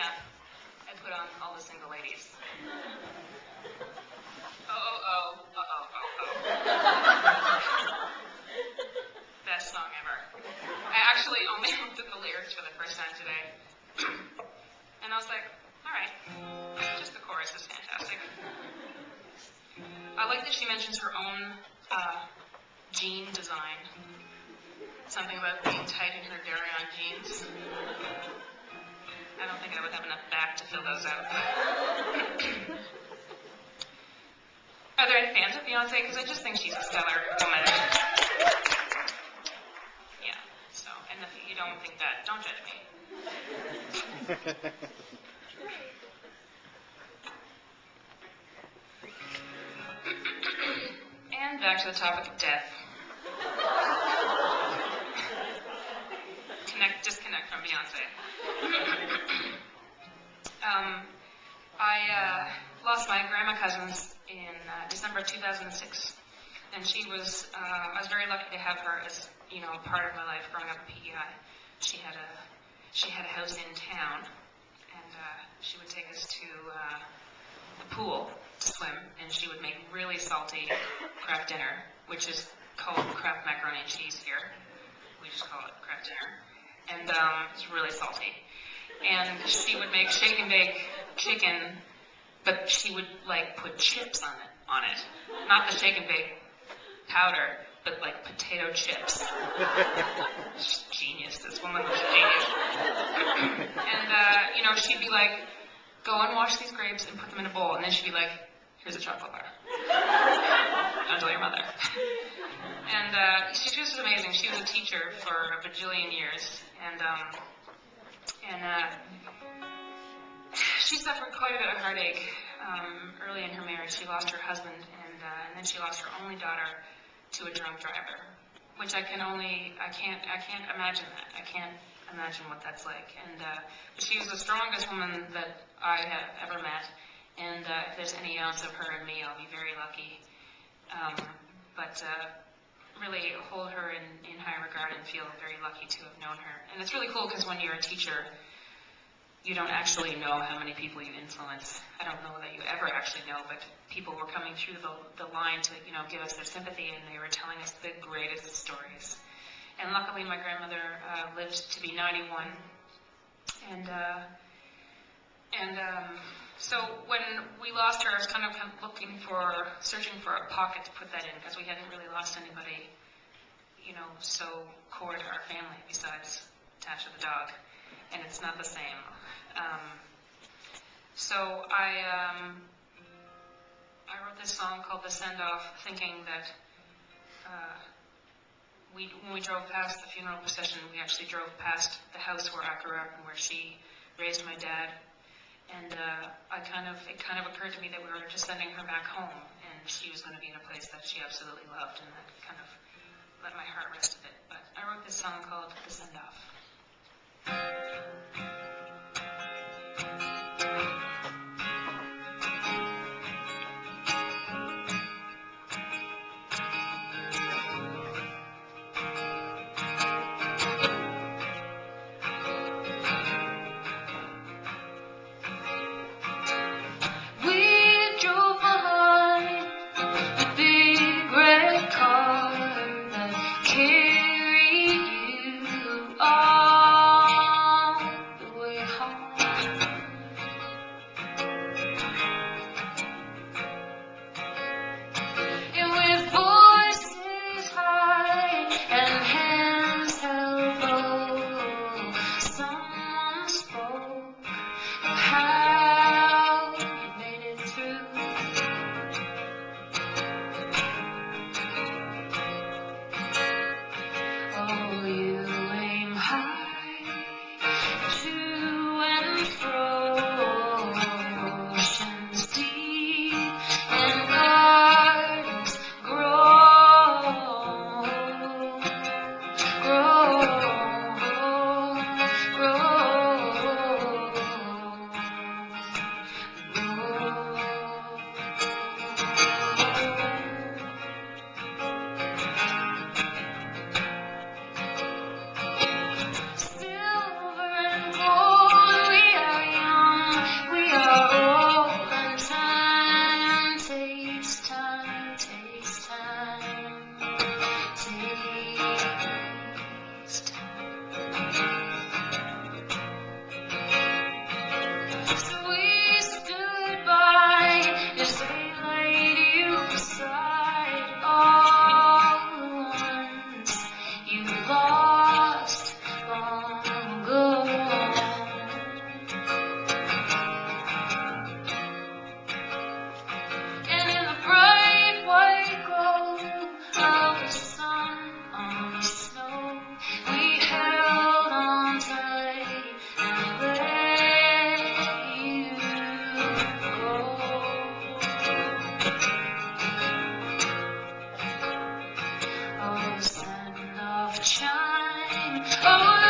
I put on All the Single Ladies. Best song ever. I actually only looked at the lyrics for the first time today. And I was like, alright, just the chorus is fantastic. I like that she mentions her own jean design. Something about being tight in her dairy-on jeans. I don't think I would have enough back to fill those out. Are there any fans of Beyonce? Because I just think she's a stellar woman. Yeah, so, and if you don't think that, don't judge me. And back to the topic of death. Disconnect from Beyonce. I lost my grandma cousins in December 2006, and I was very lucky to have her as a part of my life growing up in PEI. She had a house in town, and she would take us to the pool to swim, and she would make really salty Kraft dinner, which is called Kraft macaroni and cheese here. We just call it Kraft dinner. And it's really salty. And she would make shake and bake chicken, but she would put chips on it. Not the shake and bake powder, but potato chips. Genius. This woman was a genius. And she'd be like, go and wash these grapes and put them in a bowl. And then she'd be like, here's a chocolate bar. Don't tell your mother. And she was amazing. She was a teacher for a bajillion years, and she suffered quite a bit of heartache early in her marriage. She lost her husband, and then she lost her only daughter to a drunk driver, which I can't imagine that. I can't imagine what that's like. And she was the strongest woman that I have ever met. And if there's any ounce of her in me, I'll be very lucky. But really hold her in high regard and feel very lucky to have known her. And it's really cool because when you're a teacher, you don't actually know how many people you influence. I don't know that you ever actually know, but people were coming through the line to give us their sympathy, and they were telling us the greatest stories. And luckily, my grandmother lived to be 91, so when we lost her, I was kind of searching for a pocket to put that in, because we hadn't really lost anybody, so core to our family besides Tasha the dog, and it's not the same. So I wrote this song called The Sendoff, thinking that when we drove past the funeral procession, we actually drove past the house where I grew up and where she raised my dad. And it kind of occurred to me that we were just sending her back home, and she was going to be in a place that she absolutely loved, and that kind of let my heart rest a bit. But I wrote this song called The Sendoff. Oh,